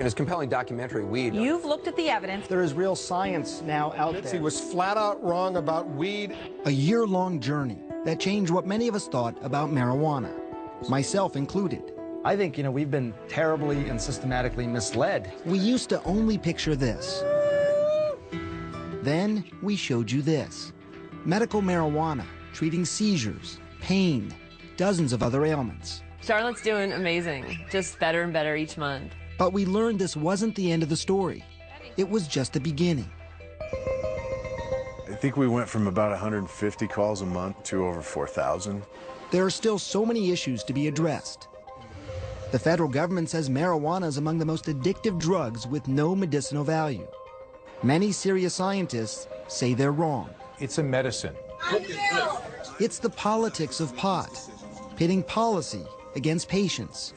In his compelling documentary, Weed. You've looked at the evidence. There is real science now out there. He was flat out wrong about weed. A year-long journey that changed what many of us thought about marijuana, myself included. I think, we've been terribly and systematically misled. We used to only picture this. Then we showed you this. Medical marijuana, treating seizures, pain, dozens of other ailments. Charlotte's doing amazing, just better and better each month. But we learned this wasn't the end of the story. It was just the beginning. I think we went from about 150 calls a month to over 4,000. There are still so many issues to be addressed. The federal government says marijuana is among the most addictive drugs with no medicinal value. Many serious scientists say they're wrong. It's a medicine. It's the politics of pot, pitting policy against patients.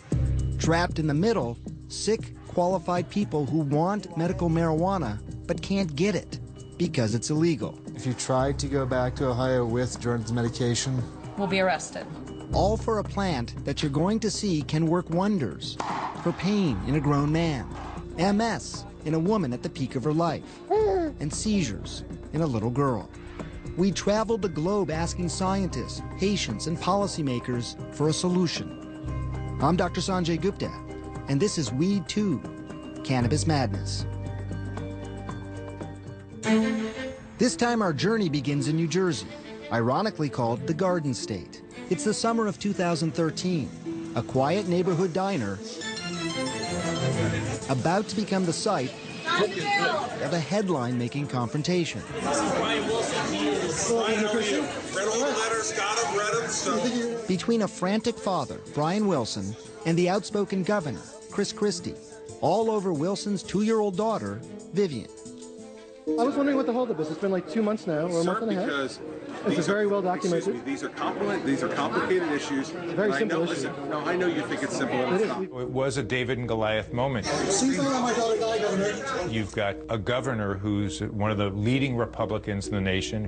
Trapped in the middle, sick, qualified people who want medical marijuana but can't get it because it's illegal. If you tried to go back to Ohio with Jordan's medication, We'll be arrested. All for a plant that you're going to see can work wonders for pain in a grown man, MS in a woman at the peak of her life, and seizures in a little girl. We traveled the globe asking scientists, patients, and policymakers for a solution. I'm Dr. Sanjay Gupta, and this is Weed 2, Cannabis Madness. This time our journey begins in New Jersey, ironically called the Garden State. It's the summer of 2013, a quiet neighborhood diner about to become the site of a headline-making confrontation. Between a frantic father, Brian Wilson, and the outspoken governor, Chris Christie, all over Wilson's 2-year-old daughter, Vivian. I was wondering what the holdup is. It's been like 2 months now, or a month and a half. Because it's very well documented. These are complicated issues. It's a very simple issue. Listen, no, I know you think it's simple. And it's not. It was a David and Goliath moment. You've got a governor who's one of the leading Republicans in the nation,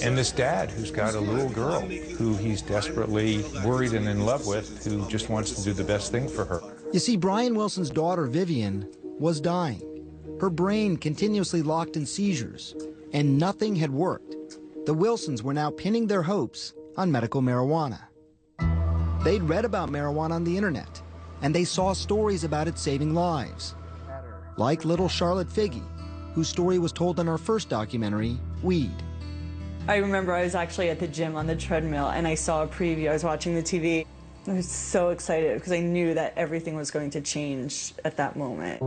and this dad who's got a little girl who he's desperately worried and in love with, who just wants to do the best thing for her. You see, Brian Wilson's daughter, Vivian, was dying. Her brain continuously locked in seizures, and nothing had worked. The Wilsons were now pinning their hopes on medical marijuana. They'd read about marijuana on the internet, and they saw stories about it saving lives. Like little Charlotte Figge, whose story was told in our first documentary, Weed. I remember I was actually at the gym on the treadmill, and I saw a preview. I was watching the TV. I was so excited because I knew that everything was going to change at that moment.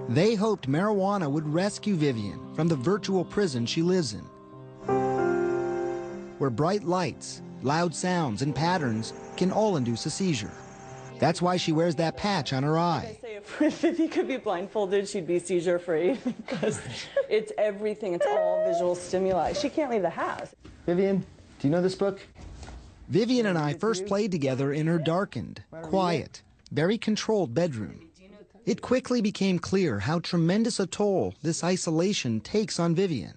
They hoped marijuana would rescue Vivian from the virtual prison she lives in, where bright lights, loud sounds, and patterns can all induce a seizure. That's why she wears that patch on her eye. If Vivi could be blindfolded, she'd be seizure-free because it's everything. It's all visual stimuli. She can't leave the house. Vivian, do you know this book? Vivian and I first played together in her darkened, quiet, very controlled bedroom. It quickly became clear how tremendous a toll this isolation takes on Vivian,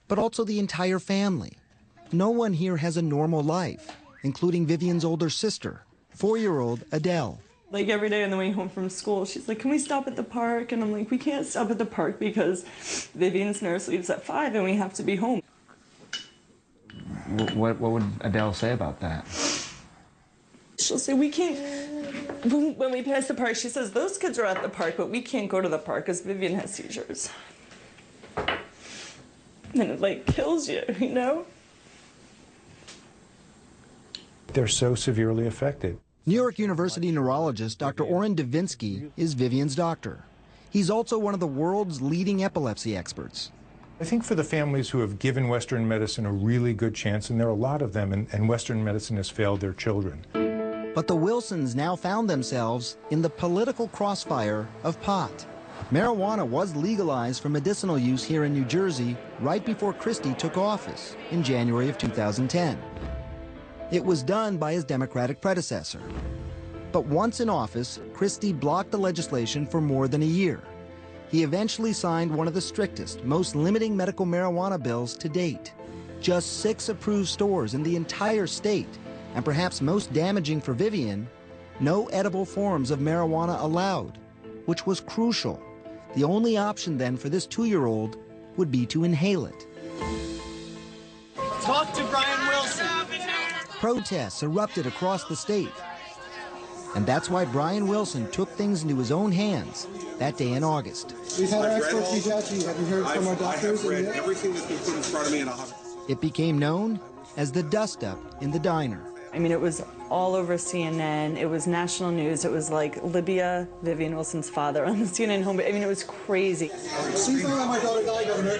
but also the entire family. No one here has a normal life, including Vivian's older sister, 4-year-old Adele. Like every day on the way home from school, she's like, can we stop at the park? And I'm like, we can't stop at the park because Vivian's nurse leaves at 5 and we have to be home. What would Adele say about that? She'll say, we can't, when we pass the park, she says, those kids are at the park, but we can't go to the park because Vivian has seizures. And it like kills you, you know? They're so severely affected. New York University neurologist Dr. Oren Davinsky is Vivian's doctor. He's also one of the world's leading epilepsy experts. I think for the families who have given Western medicine a really good chance, and there are a lot of them, and Western medicine has failed their children. But the Wilsons now found themselves in the political crossfire of pot. Marijuana was legalized for medicinal use here in New Jersey right before Christie took office in January of 2010. It was done by his Democratic predecessor. But once in office, Christie blocked the legislation for more than a year. He eventually signed one of the strictest, most limiting medical marijuana bills to date. Just 6 approved stores in the entire state, and perhaps most damaging for Vivian, No edible forms of marijuana allowed, which was crucial. The only option then for this 2-year-old would be to inhale it. Talk to Brian Wilson. Protests erupted across the state. And that's why Brian Wilson took things into his own hands that day in August. We've had our experts reach out to you. Have you heard from our doctors? I've read everything that's been put in front of me, and It became known as the dust-up in the diner. I mean, it was all over CNN. It was national news. It was like Libya, Vivian Wilson's father on the CNN home. I mean, it was crazy. She's not my daughter died, Governor.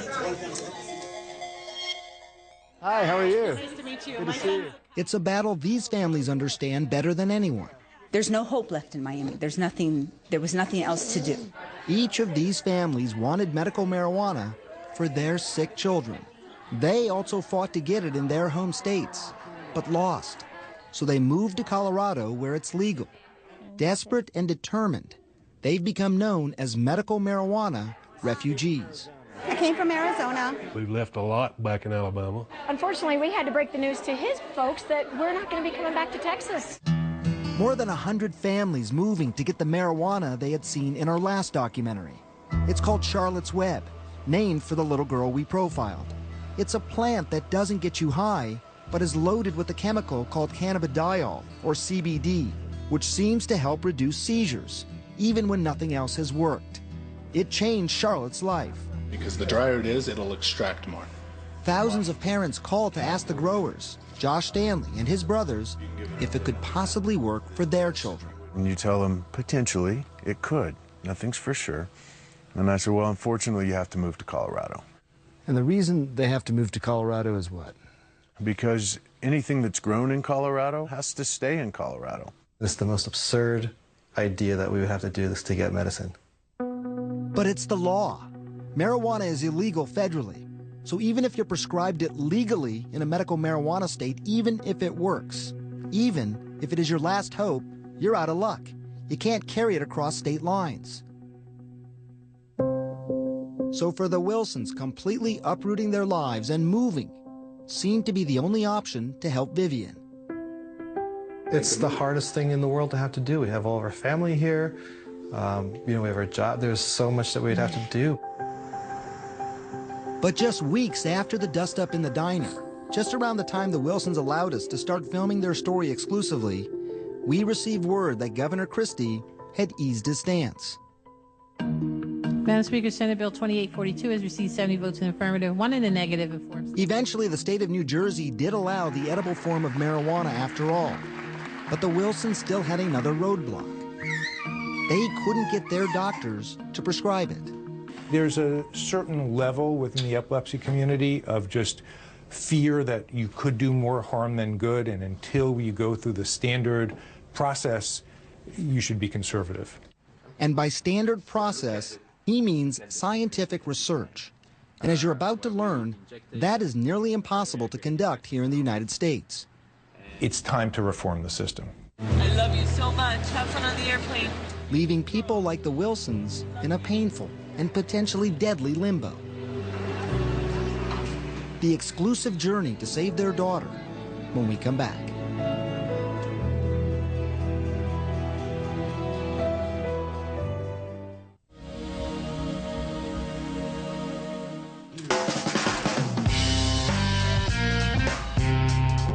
Hi, how are you? Nice to meet you. Good to see you. It's a battle these families understand better than anyone. There's no hope left in Miami. There was nothing else to do. Each of these families wanted medical marijuana for their sick children. They also fought to get it in their home states, but lost. So they moved to Colorado where it's legal. Desperate and determined, they've become known as medical marijuana refugees. I came from Arizona. We left a lot back in Alabama. Unfortunately, we had to break the news to his folks that we're not going to be coming back to Texas. More than 100 families moving to get the marijuana they had seen in our last documentary. It's called Charlotte's Web, named for the little girl we profiled. It's a plant that doesn't get you high, but is loaded with a chemical called cannabidiol, or CBD, which seems to help reduce seizures, even when nothing else has worked. It changed Charlotte's life. Because the drier it is, it'll extract more. Thousands of parents called to ask the growers, Josh Stanley and his brothers, if it could possibly work for their children. And you tell them, potentially, it could. Nothing's for sure. And I said, well, unfortunately, you have to move to Colorado. And the reason they have to move to Colorado is what? Because anything that's grown in Colorado has to stay in Colorado. It's the most absurd idea that we would have to do this to get medicine. But it's the law. Marijuana is illegal federally. So even if you're prescribed it legally in a medical marijuana state, even if it works, even if it is your last hope, you're out of luck. You can't carry it across state lines. So for the Wilsons, completely uprooting their lives and moving seemed to be the only option to help Vivian. It's the hardest thing in the world to have to do. We have all of our family here. We have our job. There's so much that we'd have to do. But just weeks after the dust-up in the diner, just around the time the Wilsons allowed us to start filming their story exclusively, we received word that Governor Christie had eased his stance. Madam Speaker, Senate Bill 2842 has received 70 votes in the affirmative, 1 in the negative, and 4 abstentions. Eventually, the state of New Jersey did allow the edible form of marijuana after all. But the Wilsons still had another roadblock. They couldn't get their doctors to prescribe it. There's a certain level within the epilepsy community of just fear that you could do more harm than good, and until you go through the standard process, you should be conservative. And by standard process, he means scientific research. And as you're about to learn, that is nearly impossible to conduct here in the United States. It's time to reform the system. I love you so much. Have fun on the airplane. Leaving people like the Wilsons in a painful and potentially deadly limbo. The exclusive journey to save their daughter when we come back.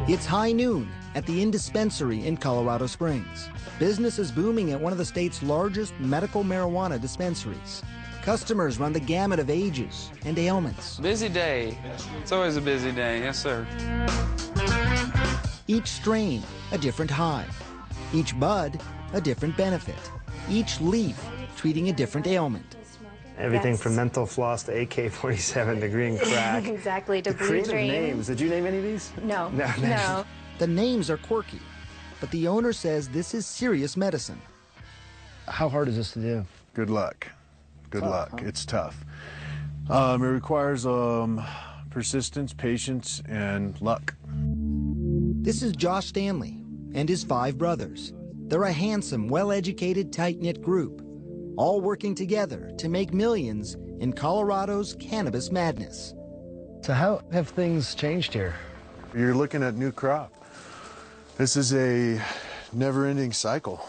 It's high noon at the Inn Dispensary in Colorado Springs. Business is booming at one of the state's largest medical marijuana dispensaries. Customers run the gamut of ages and ailments. Busy day. It's always a busy day, yes, sir. Each strain, a different high. Each bud, a different benefit. Each leaf, treating a different ailment. Everything from menthol floss to AK-47 to green crack. Exactly, to the creative dream. names. Did you name any of these? No. No. The names are quirky, but the owner says this is serious medicine. How hard is this to do? Good luck. Good luck. Huh? It's tough. It requires persistence, patience, and luck. This is Josh Stanley and his 5 brothers. They're a handsome, well-educated, tight-knit group, all working together to make millions in Colorado's cannabis madness. So how have things changed here? You're looking at new crop. This is a never-ending cycle.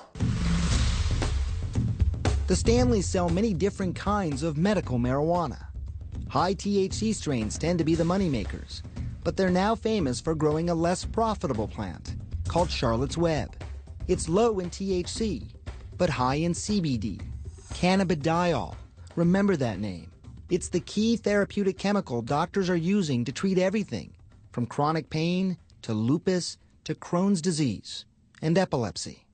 The Stanleys sell many different kinds of medical marijuana. High THC strains tend to be the moneymakers, but they're now famous for growing a less profitable plant called Charlotte's Web. It's low in THC, but high in CBD, cannabidiol. Remember that name. It's the key therapeutic chemical doctors are using to treat everything from chronic pain to lupus to Crohn's disease and epilepsy.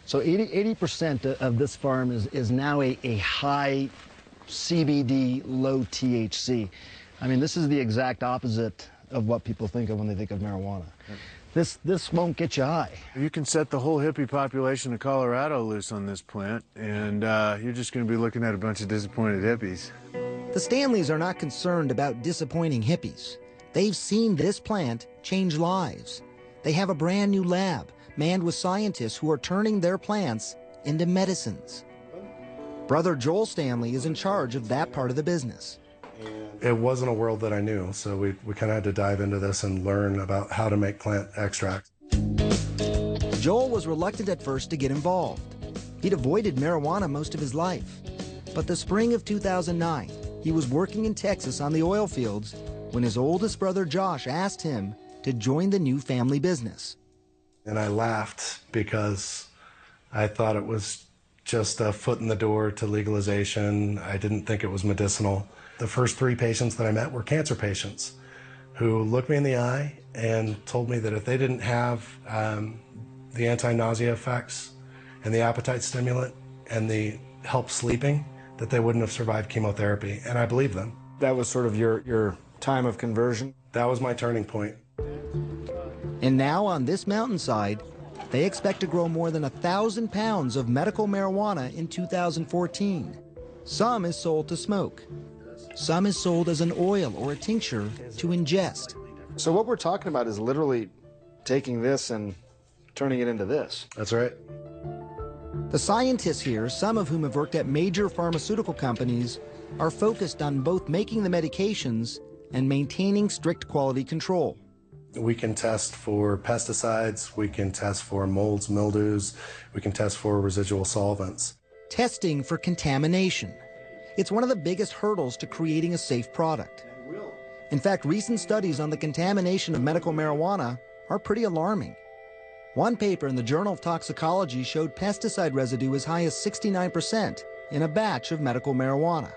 So 80% of this farm is now a high CBD, low THC. I mean, this is the exact opposite of what people think of when they think of marijuana. This won't get you high. You can set the whole hippie population of Colorado loose on this plant, and you're just going to be looking at a bunch of disappointed hippies. The Stanleys are not concerned about disappointing hippies. They've seen this plant change lives. They have a brand new lab manned with scientists who are turning their plants into medicines. Brother Joel Stanley is in charge of that part of the business. It wasn't a world that I knew, so we kind of had to dive into this and learn about how to make plant extracts. Joel was reluctant at first to get involved. He'd avoided marijuana most of his life. But the spring of 2009, he was working in Texas on the oil fields when his oldest brother Josh asked him to join the new family business. And I laughed because I thought it was just a foot in the door to legalization. I didn't think it was medicinal. The first 3 patients that I met were cancer patients who looked me in the eye and told me that if they didn't have the anti-nausea effects and the appetite stimulant and the help sleeping, that they wouldn't have survived chemotherapy. And I believe them. That was sort of your time of conversion? That was my turning point. And now on this mountainside, they expect to grow more than 1,000 pounds of medical marijuana in 2014. Some is sold to smoke. Some is sold as an oil or a tincture to ingest. So what we're talking about is literally taking this and turning it into this. That's right. The scientists here, some of whom have worked at major pharmaceutical companies, are focused on both making the medications and maintaining strict quality control. We can test for pesticides, we can test for molds, mildews, we can test for residual solvents. Testing for contamination. It's one of the biggest hurdles to creating a safe product. In fact, recent studies on the contamination of medical marijuana are pretty alarming. One paper in the Journal of Toxicology showed pesticide residue as high as 69% in a batch of medical marijuana.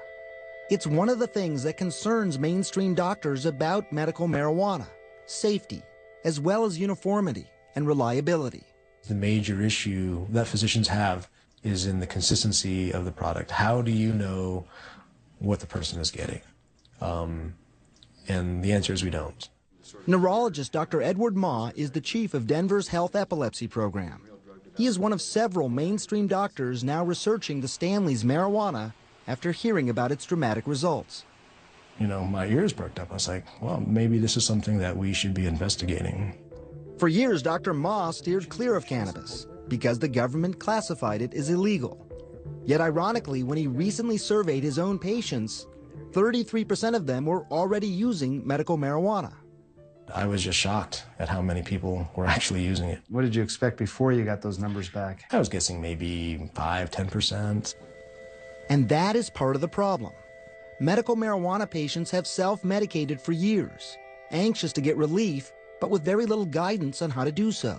It's one of the things that concerns mainstream doctors about medical marijuana: safety, as well as uniformity and reliability. The major issue that physicians have is in the consistency of the product. How do you know what the person is getting? And the answer is we don't. Neurologist Dr. Edward Ma is the chief of Denver's Health Epilepsy Program. He is one of several mainstream doctors now researching the Stanley's marijuana after hearing about its dramatic results. You know, my ears perked up. I was like, well, maybe this is something that we should be investigating. For years, Dr. Ma steered clear of cannabis because the government classified it as illegal. Yet ironically, when he recently surveyed his own patients, 33% of them were already using medical marijuana. I was just shocked at how many people were actually using it. What did you expect before you got those numbers back? I was guessing maybe 5–10%. And that is part of the problem. Medical marijuana patients have self-medicated for years, anxious to get relief, but with very little guidance on how to do so.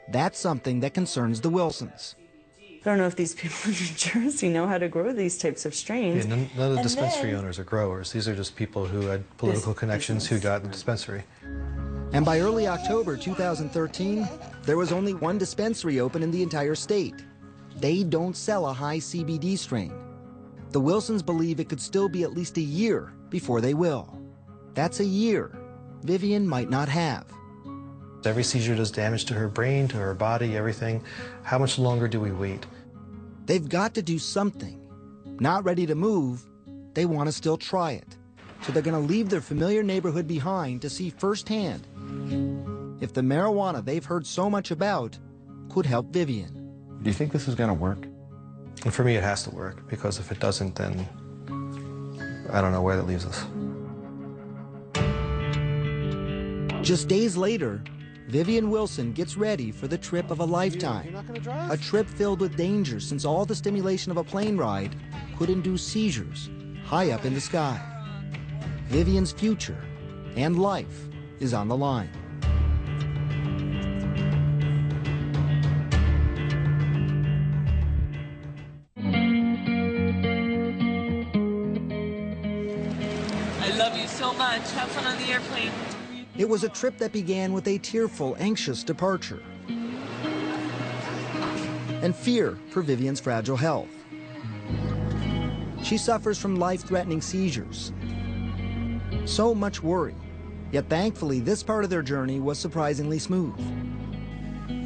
That's something that concerns the Wilsons. I don't know if these people in New Jersey know how to grow these types of strains. Yeah, none of the dispensary owners are growers. These are just people who had political connections who got the dispensary. And by early October 2013, there was only one dispensary open in the entire state. They don't sell a high CBD strain. The Wilsons believe it could still be at least a year before they will. That's a year Vivian might not have. Every seizure does damage to her brain, to her body, everything. How much longer do we wait? They've got to do something. Not ready to move, they want to still try it. So they're going to leave their familiar neighborhood behind to see firsthand if the marijuana they've heard so much about could help Vivian. Do you think this is going to work? And for me, it has to work, because if it doesn't, then I don't know where that leaves us. Just days later, Vivian Wilson gets ready for the trip of a lifetime. A trip filled with danger since all the stimulation of a plane ride could induce seizures high up in the sky. Vivian's future and life is on the line. I love you so much. Have fun on the airplane. It was a trip that began with a tearful, anxious departure and fear for Vivian's fragile health. She suffers from life-threatening seizures. So much worry, yet thankfully this part of their journey was surprisingly smooth.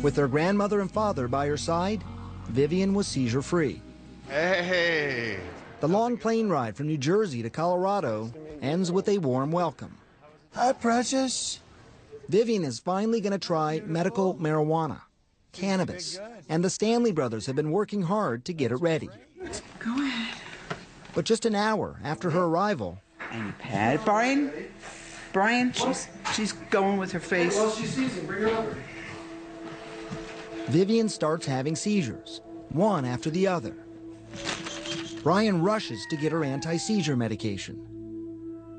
With their grandmother and father by her side, Vivian was seizure-free. Hey! The long plane ride from New Jersey to Colorado ends with a warm welcome. Hi, precious. Vivian is finally going to try medical marijuana, cannabis, and the Stanley brothers have been working hard to get it ready. Go ahead. But just an hour after her arrival, And pad, Brian. Brian, she's going with her face. Well, she sees him. Bring her over. Vivian starts having seizures, one after the other. Brian rushes to get her anti-seizure medication.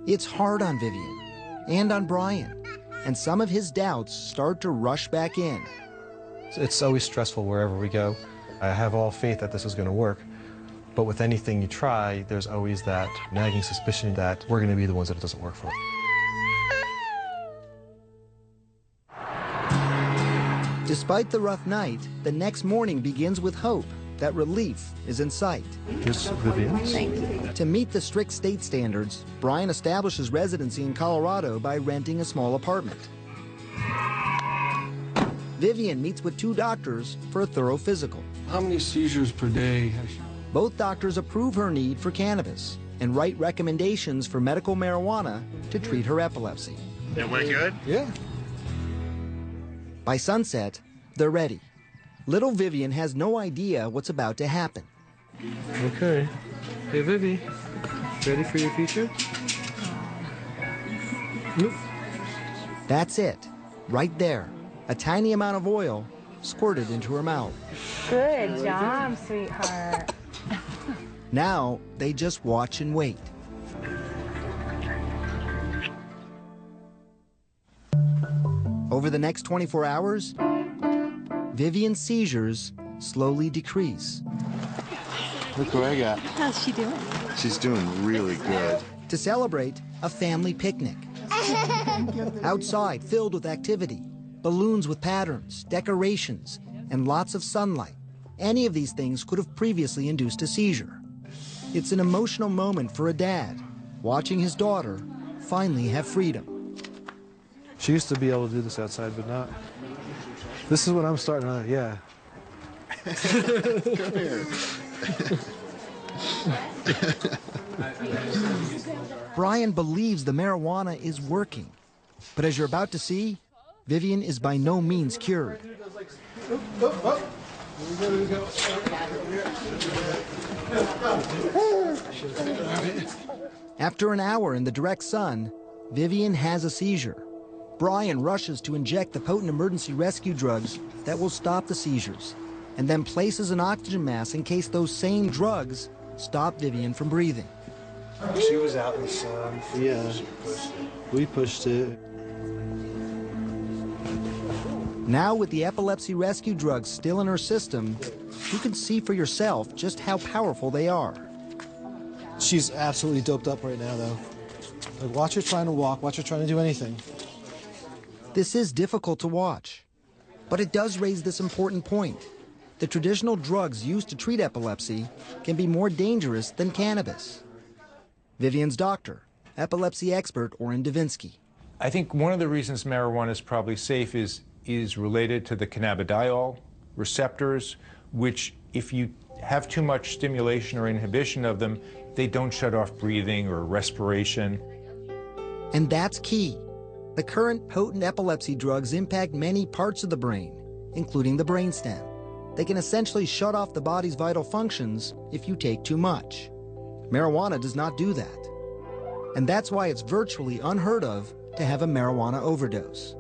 It's hard on Vivian and on Brian, and some of his doubts start to rush back in. It's always stressful wherever we go. I have all faith that this is going to work, but with anything you try, there's always that nagging suspicion that we're going to be the ones that it doesn't work for. Despite the rough night, the next morning begins with hope that relief is in sight. Here's Vivian. Thank you. To meet the strict state standards, Brian establishes residency in Colorado by renting a small apartment. Vivian meets with 2 doctors for a thorough physical. How many seizures per day has she? Both doctors approve her need for cannabis and write recommendations for medical marijuana to treat her epilepsy. That went good? Yeah. By sunset, they're ready. Little Vivian has no idea what's about to happen. Okay. Hey, Vivi. Ready for your future? Nope. That's it. Right there. A tiny amount of oil squirted into her mouth. Good job, sweetheart. Now, they just watch and wait. Over the next 24 hours, Vivian's seizures slowly decrease. Look what I got. How's she doing? She's doing really good. To celebrate, a family picnic. Outside, filled with activity, balloons with patterns, decorations, and lots of sunlight. Any of these things could have previously induced a seizure. It's an emotional moment for a dad, watching his daughter finally have freedom. She used to be able to do this outside, but not. This is what I'm starting on, yeah. Come here. Brian believes the marijuana is working. But as you're about to see, Vivian is by no means cured. After an hour in the direct sun, Vivian has a seizure. Brian rushes to inject the potent emergency rescue drugs that will stop the seizures, and then places an oxygen mask in case those same drugs stop Vivian from breathing. She was out in the sun. Yeah. We pushed it. Now, with the epilepsy rescue drugs still in her system, you can see for yourself just how powerful they are. She's absolutely doped up right now, though. Like, watch her trying to walk, watch her trying to do anything. This is difficult to watch, but it does raise this important point. The traditional drugs used to treat epilepsy can be more dangerous than cannabis. Vivian's doctor, epilepsy expert Oren Davinsky. I think one of the reasons marijuana is probably safe is related to the cannabidiol receptors, which if you have too much stimulation or inhibition of them, they don't shut off breathing or respiration. And that's key. The current potent epilepsy drugs impact many parts of the brain, including the brainstem. They can essentially shut off the body's vital functions if you take too much. Marijuana does not do that. And that's why it's virtually unheard of to have a marijuana overdose.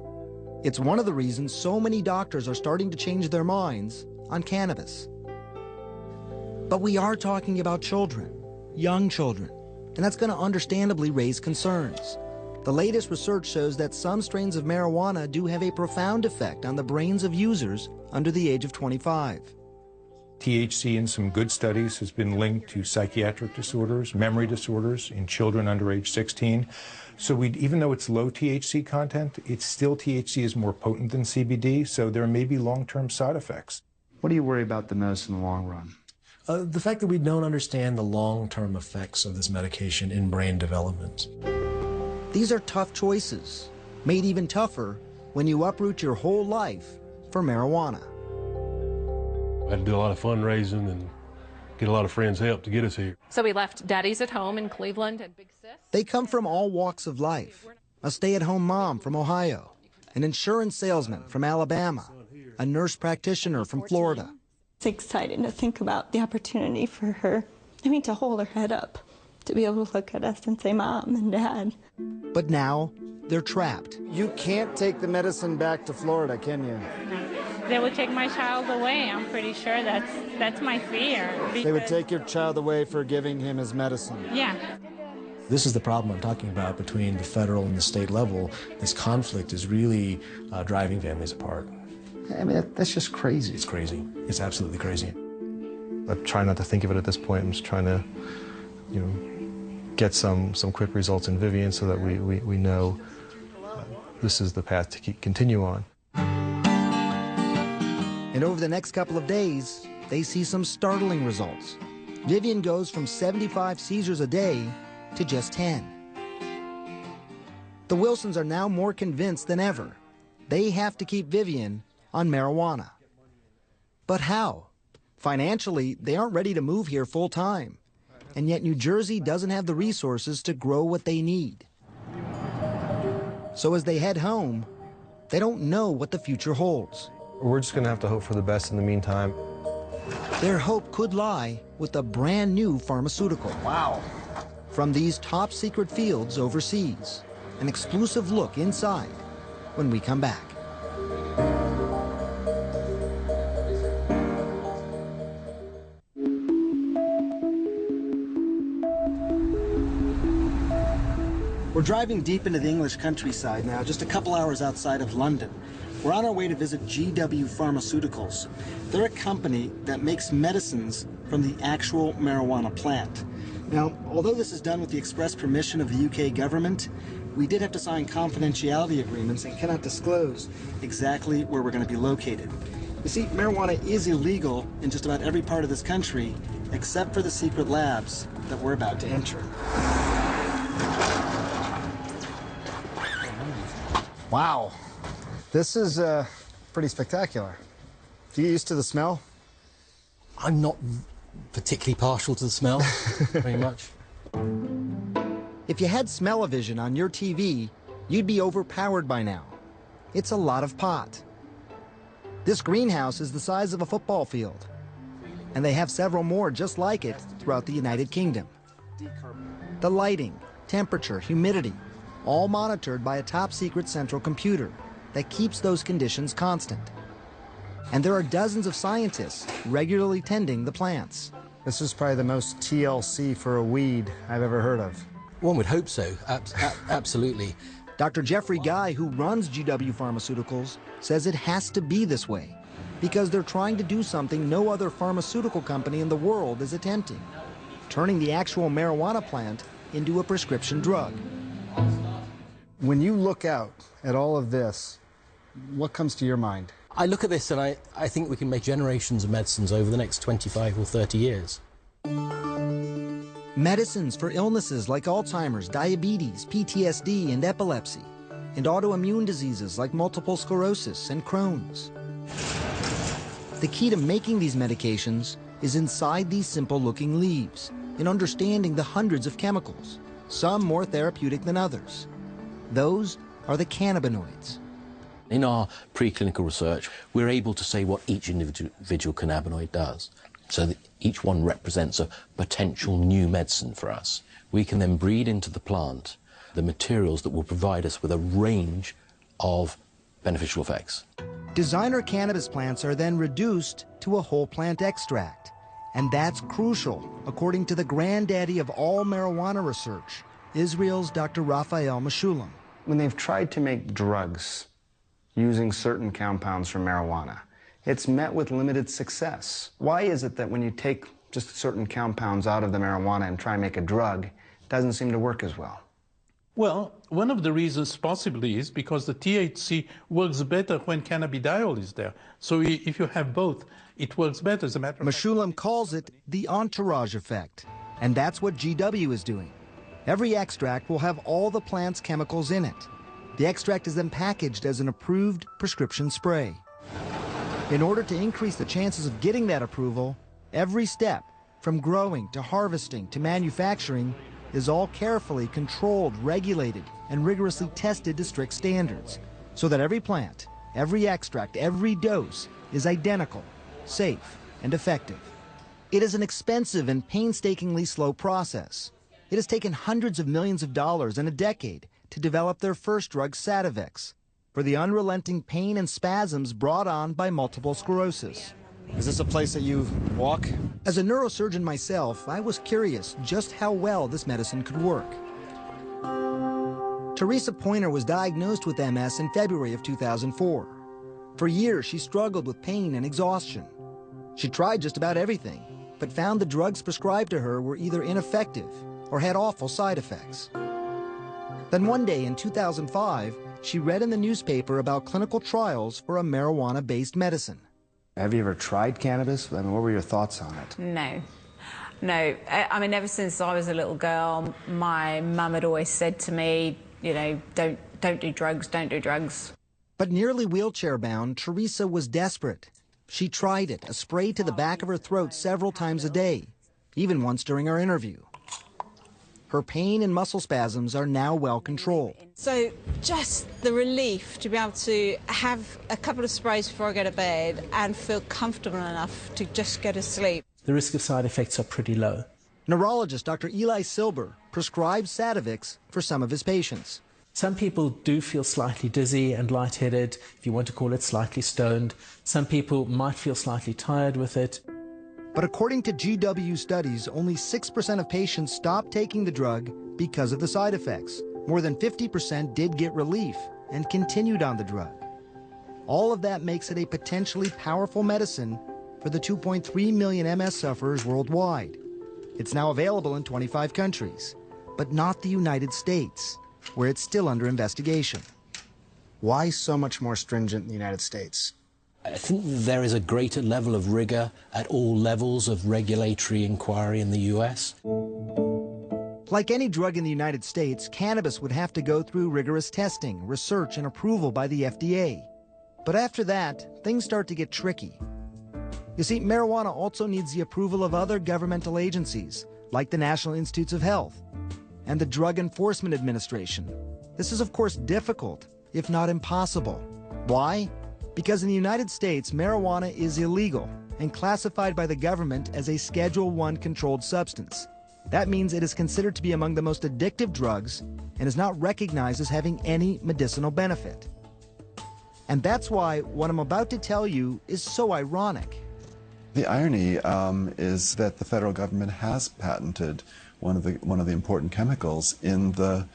It's one of the reasons so many doctors are starting to change their minds on cannabis. But we are talking about children, young children, and that's going to understandably raise concerns. The latest research shows that some strains of marijuana do have a profound effect on the brains of users under the age of 25. THC in some good studies has been linked to psychiatric disorders, memory disorders in children under age 16. So even though it's low THC content, it's still THC is more potent than CBD, so there may be long-term side effects. What do you worry about the most in the long run? The fact that we don't understand the long-term effects of this medication in brain development. These are tough choices, made even tougher when you uproot your whole life for marijuana. I had to do a lot of fundraising and get a lot of friends' help to get us here. So we left Daddy's at home in Cleveland and Big Sis. They come from all walks of life. A stay-at-home mom from Ohio, an insurance salesman from Alabama, a nurse practitioner from Florida. It's exciting to think about the opportunity for her, to hold her head up, to be able to look at us and say, Mom and Dad. But now, they're trapped. You can't take the medicine back to Florida, can you? They would take my child away. I'm pretty sure that's my fear. They would take your child away for giving him his medicine. Yeah. This is the problem I'm talking about between the federal and the state level. This conflict is really driving families apart. I mean, that's just crazy. It's crazy. It's absolutely crazy. I try not to think of it at this point. I'm just trying to, get some quick results in Vivian so that we know this is the path to continue on. And over the next couple of days, they see some startling results. Vivian goes from 75 seizures a day to just 10. The Wilsons are now more convinced than ever. They have to keep Vivian on marijuana. But how? Financially, they aren't ready to move here full time. And yet New Jersey doesn't have the resources to grow what they need. So as they head home, they don't know what the future holds. We're just going to have to hope for the best in the meantime. Their hope could lie with a brand new pharmaceutical. Wow. From these top secret fields overseas. An exclusive look inside when we come back. We're driving deep into the English countryside now, just a couple hours outside of London. We're on our way to visit GW Pharmaceuticals. They're a company that makes medicines from the actual marijuana plant. Now, although this is done with the express permission of the UK government, we did have to sign confidentiality agreements and cannot disclose exactly where we're going to be located. You see, marijuana is illegal in just about every part of this country, except for the secret labs that we're about to enter. Wow, this is pretty spectacular. Do you get used to the smell? I'm not particularly partial to the smell, very much. If you had smell-o-vision on your TV, you'd be overpowered by now. It's a lot of pot. This greenhouse is the size of a football field, and they have several more just like it throughout the United Kingdom. The lighting, temperature, humidity, all monitored by a top-secret central computer that keeps those conditions constant. And there are dozens of scientists regularly tending the plants. This is probably the most TLC for a weed I've ever heard of. One would hope so, absolutely. Dr. Jeffrey Guy, who runs GW Pharmaceuticals, says it has to be this way because they're trying to do something no other pharmaceutical company in the world is attempting, turning the actual marijuana plant into a prescription drug. When you look out at all of this, what comes to your mind? I look at this and I think we can make generations of medicines over the next 25 or 30 years. Medicines for illnesses like Alzheimer's, diabetes, PTSD, and epilepsy, and autoimmune diseases like multiple sclerosis and Crohn's. The key to making these medications is inside these simple-looking leaves, in understanding the hundreds of chemicals, some more therapeutic than others. Those are the cannabinoids. In our preclinical research, we're able to say what each individual cannabinoid does. So that each one represents a potential new medicine for us. We can then breed into the plant the materials that will provide us with a range of beneficial effects. Designer cannabis plants are then reduced to a whole plant extract. And that's crucial, according to the granddaddy of all marijuana research, Israel's Dr. Raphael Meshulam. When they've tried to make drugs using certain compounds from marijuana, it's met with limited success. Why is it that when you take just certain compounds out of the marijuana and try and make a drug, it doesn't seem to work as well? Well, one of the reasons possibly is because the THC works better when cannabidiol is there. So if you have both, it works better. As a matter of fact, Meshulam calls it the entourage effect, and that's what GW is doing. Every extract will have all the plant's chemicals in it. The extract is then packaged as an approved prescription spray. In order to increase the chances of getting that approval, every step, from growing to harvesting to manufacturing, is all carefully controlled, regulated, and rigorously tested to strict standards, so that every plant, every extract, every dose is identical, safe, and effective. It is an expensive and painstakingly slow process. It has taken hundreds of millions of dollars and a decade to develop their first drug, Sativex, for the unrelenting pain and spasms brought on by multiple sclerosis. Is this a place that you walk? As a neurosurgeon myself, I was curious just how well this medicine could work. Teresa Pointer was diagnosed with MS in February of 2004. For years, she struggled with pain and exhaustion. She tried just about everything, but found the drugs prescribed to her were either ineffective or had awful side effects. Then one day in 2005, she read in the newspaper about clinical trials for a marijuana-based medicine. Have you ever tried cannabis? I mean, what were your thoughts on it? No. I mean, ever since I was a little girl, my mum had always said to me, you know, don't do drugs, don't do drugs. But nearly wheelchair-bound, Teresa was desperate. She tried it, a spray to the back of her throat several times a day, even once during our interview. Her pain and muscle spasms are now well controlled. So just the relief to be able to have a couple of sprays before I go to bed and feel comfortable enough to just go to sleep. The risk of side effects are pretty low. Neurologist Dr. Eli Silber prescribes Sativex for some of his patients. Some people do feel slightly dizzy and lightheaded, if you want to call it slightly stoned. Some people might feel slightly tired with it. But according to GW studies, only 6% of patients stopped taking the drug because of the side effects. More than 50% did get relief and continued on the drug. All of that makes it a potentially powerful medicine for the 2.3 million MS sufferers worldwide. It's now available in 25 countries, but not the United States, where it's still under investigation. Why so much more stringent in the United States? I think there is a greater level of rigor at all levels of regulatory inquiry in the US. Like any drug in the United States, cannabis would have to go through rigorous testing, research, and approval by the FDA. But after that, things start to get tricky. You see, marijuana also needs the approval of other governmental agencies, like the National Institutes of Health and the Drug Enforcement Administration. This is, of course, difficult, if not impossible. Why? Because in the United States, marijuana is illegal and classified by the government as a Schedule I controlled substance. That means it is considered to be among the most addictive drugs and is not recognized as having any medicinal benefit. And that's why what I'm about to tell you is so ironic. The irony is that the federal government has patented one of the important chemicals in the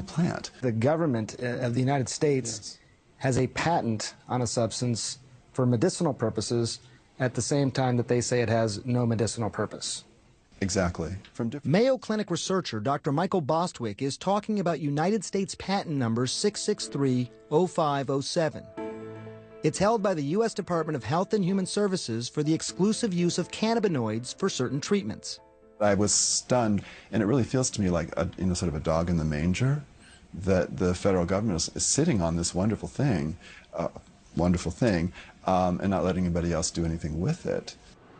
plant. The government of the United States has a patent on a substance for medicinal purposes at the same time that they say it has no medicinal purpose. Exactly. Mayo Clinic researcher Dr. Michael Bostwick is talking about United States patent number 6630507. It's held by the U.S. Department of Health and Human Services for the exclusive use of cannabinoids for certain treatments. I was stunned, and it really feels to me like sort of a dog in the manger, that the federal government is sitting on this wonderful thing, and not letting anybody else do anything with it.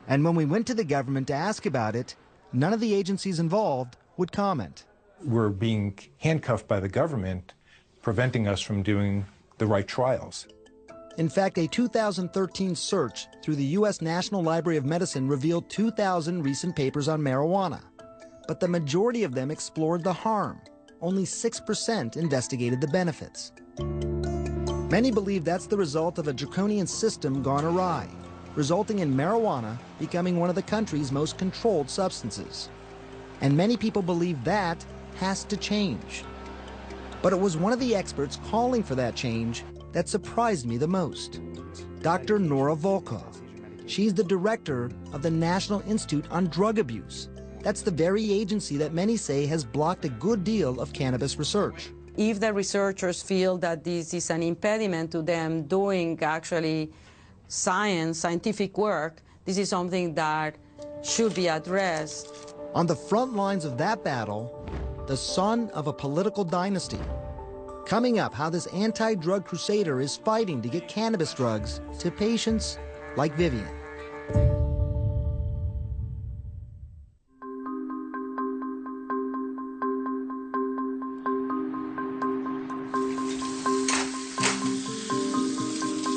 And when we went to the government to ask about it, none of the agencies involved would comment. We're being handcuffed by the government, preventing us from doing the right trials. In fact, a 2013 search through the U.S. National Library of Medicine revealed 2,000 recent papers on marijuana. But the majority of them explored the harm. Only 6% investigated the benefits. Many believe that's the result of a draconian system gone awry, resulting in marijuana becoming one of the country's most controlled substances. And many people believe that has to change. But it was one of the experts calling for that change that surprised me the most, Dr. Nora Volkov. She's the director of the National Institute on Drug Abuse. That's the very agency that many say has blocked a good deal of cannabis research. If the researchers feel that this is an impediment to them doing actually scientific work, this is something that should be addressed. On the front lines of that battle, the son of a political dynasty. Coming up, how this anti-drug crusader is fighting to get cannabis drugs to patients like Vivian.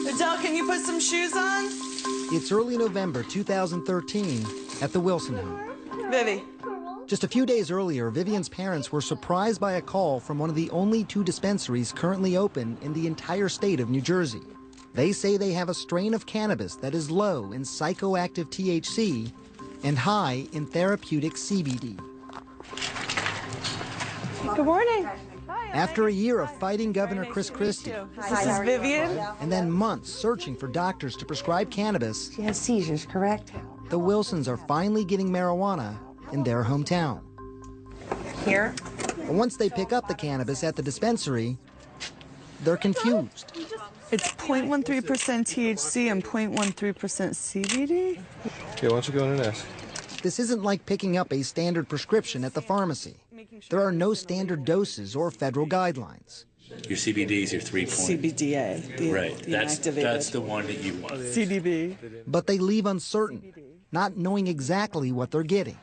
Adele, can you put some shoes on? It's early November 2013 at the Wilson home. Vivi. Just a few days earlier, Vivian's parents were surprised by a call from one of the only 2 dispensaries currently open in the entire state of New Jersey. They say they have a strain of cannabis that is low in psychoactive THC and high in therapeutic CBD. Good morning. After a year of fighting Governor Chris Christie, This is Vivian. and then months searching for doctors to prescribe cannabis, She has seizures, correct? the Wilsons are finally getting marijuana in their hometown. Here? But once they pick up the cannabis at the dispensary, they're confused. It's 0.13% THC and 0.13% CBD? Okay, why don't you go in and ask? This isn't like picking up a standard prescription at the pharmacy. There are no standard doses or federal guidelines. Your CBD is your 3 point. CBDA. Right. The That's inactivated. the one that you want. CDB. But they leave uncertain, not knowing exactly what they're getting.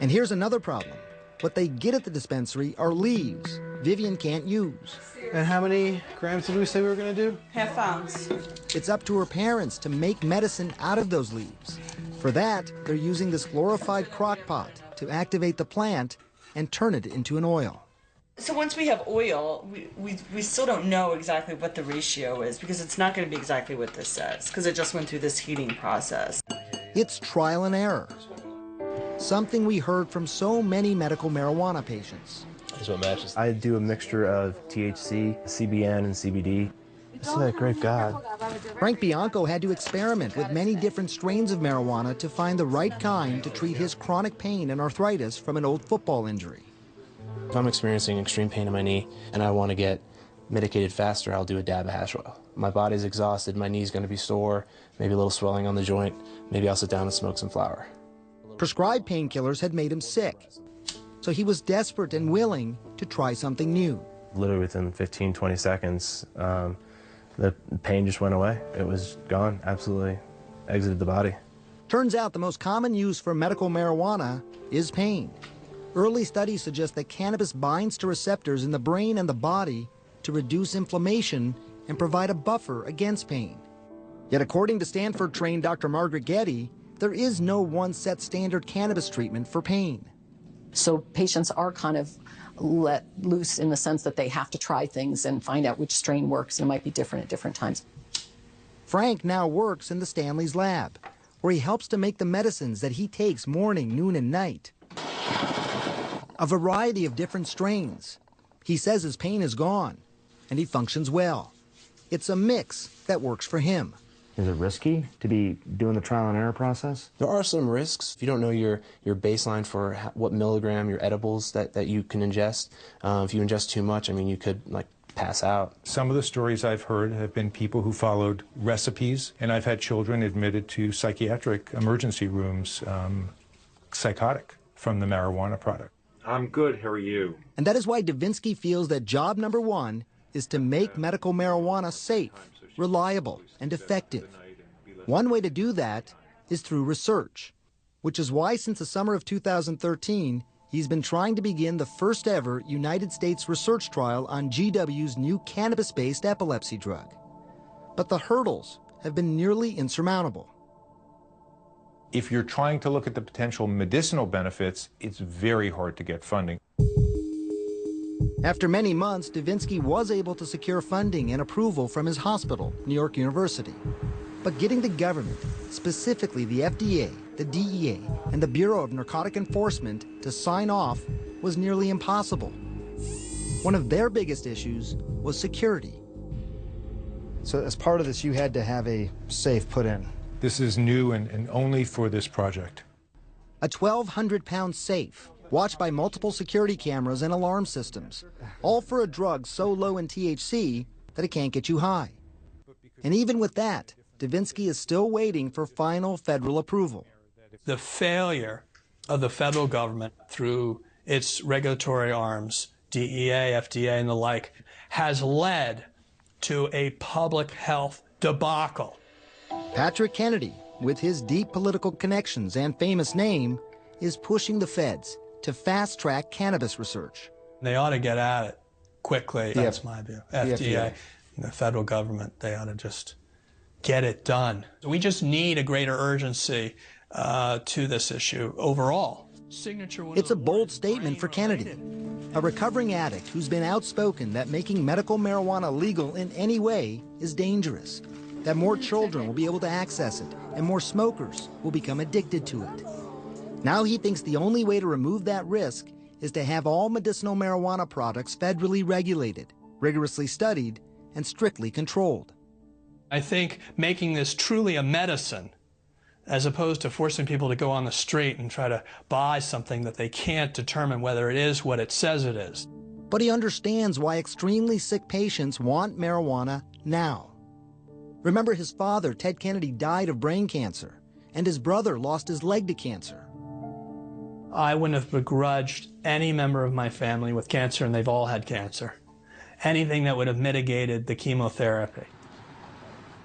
And here's another problem. What they get at the dispensary are leaves Vivian can't use. And how many grams did we say we were going to do? Half ounce. It's up to her parents to make medicine out of those leaves. For that, they're using this glorified crock pot to activate the plant and turn it into an oil. So once we have oil, we still don't know exactly what the ratio is because it's not going to be exactly what this says because it just went through this heating process. It's trial and error. Something we heard from so many medical marijuana patients. Is what matches. I do a mixture of THC, CBN, and CBD. Isn't that great God? Frank Bianco had to experiment with many different strains of marijuana to find the right kind to treat his chronic pain and arthritis from an old football injury. If I'm experiencing extreme pain in my knee and I want to get medicated faster, I'll do a dab of hash oil. My body's exhausted, my knee's going to be sore, maybe a little swelling on the joint, maybe I'll sit down and smoke some flower. Prescribed painkillers had made him sick, so he was desperate and willing to try something new. Literally within 15, 20 seconds, the pain just went away. It was gone, absolutely exited the body. Turns out the most common use for medical marijuana is pain. Early studies suggest that cannabis binds to receptors in the brain and the body to reduce inflammation and provide a buffer against pain. Yet according to Stanford-trained Dr. Margaret Getty, there is no one set standard cannabis treatment for pain. So patients are kind of let loose in the sense that they have to try things and find out which strain works, and it might be different at different times. Frank now works in the Stanley's lab, where he helps to make the medicines that he takes morning, noon, and night. A variety of different strains. He says his pain is gone, and he functions well. It's a mix that works for him. Is it risky to be doing the trial and error process? There are some risks. If you don't know your baseline for what milligram, your edibles that you can ingest, if you ingest too much, I mean, you could like pass out. Some of the stories I've heard have been people who followed recipes, and I've had children admitted to psychiatric emergency rooms, psychotic from the marijuana product. I'm good, how are you? And that is why Davinsky feels that job number one is to make medical marijuana safe, reliable, and effective. One way to do that is through research, which is why since the summer of 2013, he's been trying to begin the first ever United States research trial on GW's new cannabis-based epilepsy drug. But the hurdles have been nearly insurmountable. If you're trying to look at the potential medicinal benefits, it's very hard to get funding. After many months, Davinsky was able to secure funding and approval from his hospital, New York University. But getting the government, specifically the FDA, the DEA, and the Bureau of Narcotic Enforcement to sign off was nearly impossible. One of their biggest issues was security. So as part of this, you had to have a safe put in. This is new and only for this project. A 1,200-pound safe, watched by multiple security cameras and alarm systems, all for a drug so low in THC that it can't get you high. And even with that, Davinsky is still waiting for final federal approval. The failure of the federal government through its regulatory arms, DEA, FDA, and the like, has led to a public health debacle. Patrick Kennedy, with his deep political connections and famous name, is pushing the feds to fast-track cannabis research. They ought to get at it quickly. Yeah. That's my view. FDA, the federal government, they ought to just get it done. We just need a greater urgency to this issue overall. It's a bold statement for Kennedy, a recovering addict who's been outspoken that making medical marijuana legal in any way is dangerous, that more children will be able to access it, and more smokers will become addicted to it. Now he thinks the only way to remove that risk is to have all medicinal marijuana products federally regulated, rigorously studied, and strictly controlled. I think making this truly a medicine, as opposed to forcing people to go on the street and try to buy something that they can't determine whether it is what it says it is. But he understands why extremely sick patients want marijuana now. Remember, his father, Ted Kennedy, died of brain cancer, and his brother lost his leg to cancer. I wouldn't have begrudged any member of my family with cancer, and they've all had cancer. Anything that would have mitigated the chemotherapy.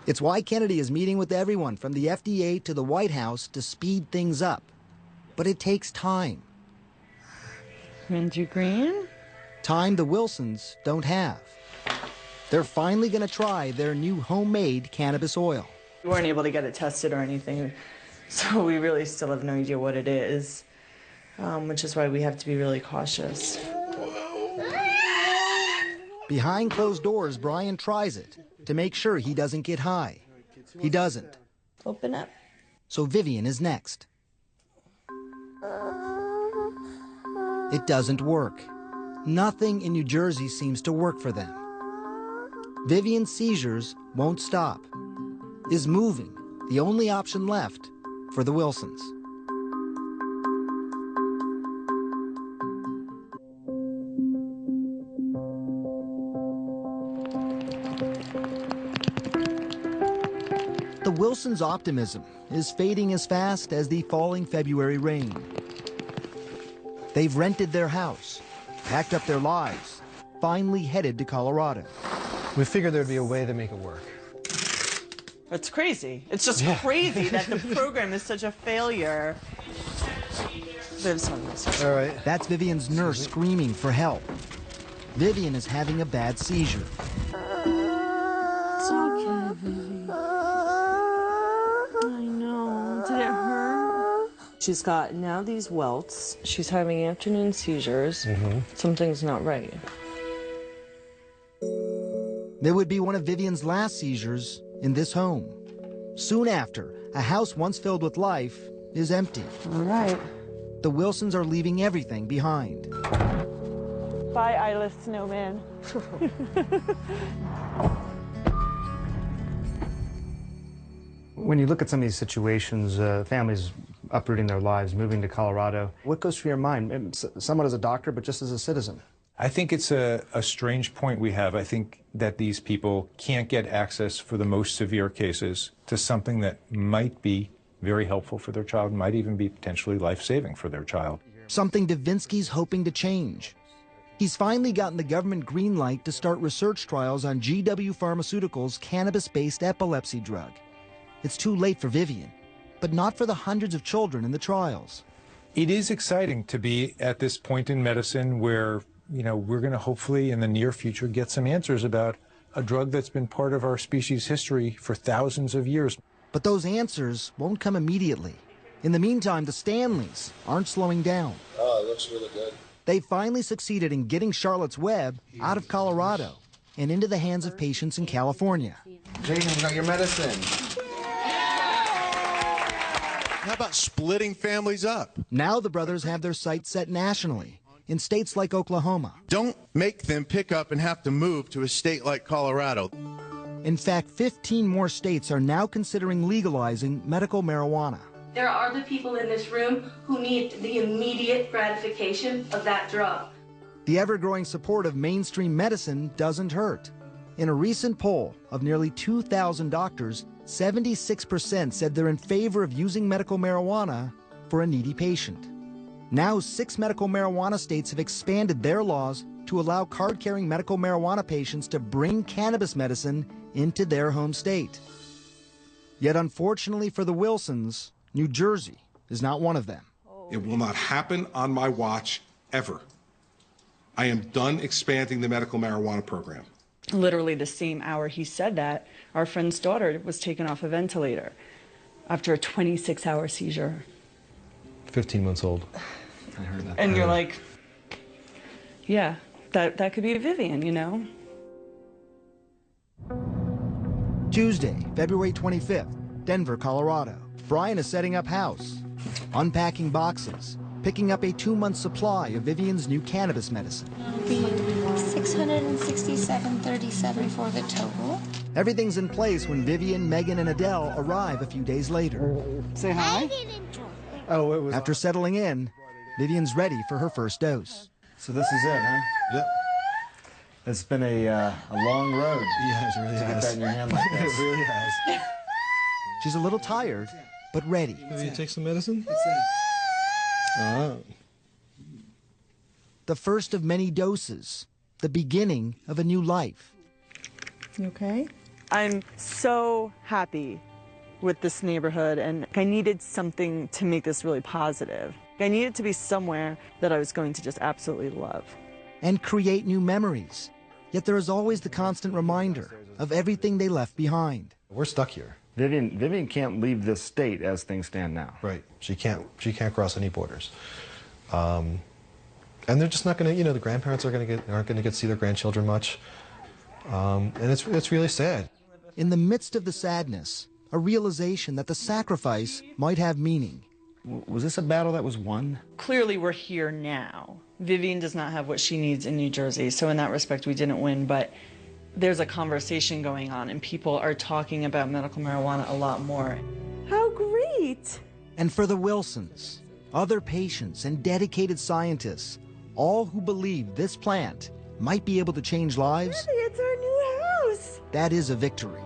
It's why Kennedy is meeting with everyone from the FDA to the White House to speed things up. But it takes time. Minty green? Time the Wilsons don't have. They're finally going to try their new homemade cannabis oil. We weren't able to get it tested or anything, so we really still have no idea what it is, which is why we have to be really cautious. Behind closed doors, Brian tries it to make sure he doesn't get high. He doesn't. Open up. So Vivian is next. It doesn't work. Nothing in New Jersey seems to work for them. Vivian's seizures won't stop. Is moving the only option left for the Wilsons? The Wilsons' optimism is fading as fast as the falling February rain. They've rented their house, packed up their lives, finally headed to Colorado. We figured there'd be a way to make it work. It's crazy. It's just crazy that the program is such a failure. Viv's on this. All right. That's Vivian's nurse screaming for help. Vivian is having a bad seizure. It's okay, Vivi. I know. Did it hurt? She's got now these welts. She's having afternoon seizures. Something's not right. There would be one of Vivian's last seizures in this home. Soon after, a house once filled with life is empty. All right. The Wilsons are leaving everything behind. Bye, eyeless snowman. When you look at some of these situations, families uprooting their lives, moving to Colorado, what goes through your mind? Somewhat as a doctor, but just as a citizen. I think it's a strange point we have. I think that these people can't get access for the most severe cases to something that might be very helpful for their child, might even be potentially life-saving for their child. Something Davinsky's hoping to change. He's finally gotten the government green light to start research trials on GW Pharmaceuticals' cannabis-based epilepsy drug. It's too late for Vivian, but not for the hundreds of children in the trials. It is exciting to be at this point in medicine where, you know, we're going to hopefully in the near future get some answers about a drug that's been part of our species' history for thousands of years. But those answers won't come immediately. In the meantime, the Stanleys aren't slowing down. Oh, it looks really good. They finally succeeded in getting Charlotte's Web out of Colorado and into the hands of patients in California. Jaden, we got your medicine. How about splitting families up? Now the brothers have their sights set nationally in states like Oklahoma. Don't make them pick up and have to move to a state like Colorado. In fact, 15 more states are now considering legalizing medical marijuana. There are the people in this room who need the immediate gratification of that drug. The ever-growing support of mainstream medicine doesn't hurt. In a recent poll of nearly 2,000 doctors, 76% said they're in favor of using medical marijuana for a needy patient. Now, 6 medical marijuana states have expanded their laws to allow card-carrying medical marijuana patients to bring cannabis medicine into their home state. Yet, unfortunately for the Wilsons, New Jersey is not one of them. It will not happen on my watch, ever. I am done expanding the medical marijuana program. Literally the same hour he said that, our friend's daughter was taken off a ventilator after a 26-hour seizure. 15 months old. I heard that. And you're like, yeah, that could be Vivian, you know? Tuesday, February 25th, Denver, Colorado. Brian is setting up house, unpacking boxes, picking up a 2-month supply of Vivian's new cannabis medicine. It'll be $667.37 for the total. Everything's in place when Vivian, Megan, and Adele arrive a few days later. Say hi. Oh, it was. After settling in, Vivian's ready for her first dose. So this is it, huh? Yep. It's been a long road. Yeah, it really to has. get that in your hand like this. It really has. She's a little tired, but ready. Have you take some medicine? Oh. The first of many doses, the beginning of a new life. You okay? I'm so happy with this neighborhood, and I needed something to make this really positive. I needed to be somewhere that I was going to just absolutely love. And create new memories. Yet there is always the constant reminder of everything they left behind. We're stuck here. Vivian can't leave this state as things stand now. Right. She can't cross any borders. And they're just not going to, the grandparents aren't going to get to see their grandchildren much. And it's really sad. In the midst of the sadness, a realization that the sacrifice might have meaning. Was this a battle that was won? Clearly we're here now. Vivian does not have what she needs in New Jersey, so in that respect we didn't win, but there's a conversation going on and people are talking about medical marijuana a lot more. How great! And for the Wilsons, other patients and dedicated scientists, all who believe this plant might be able to change lives, It's our new house! that is a victory.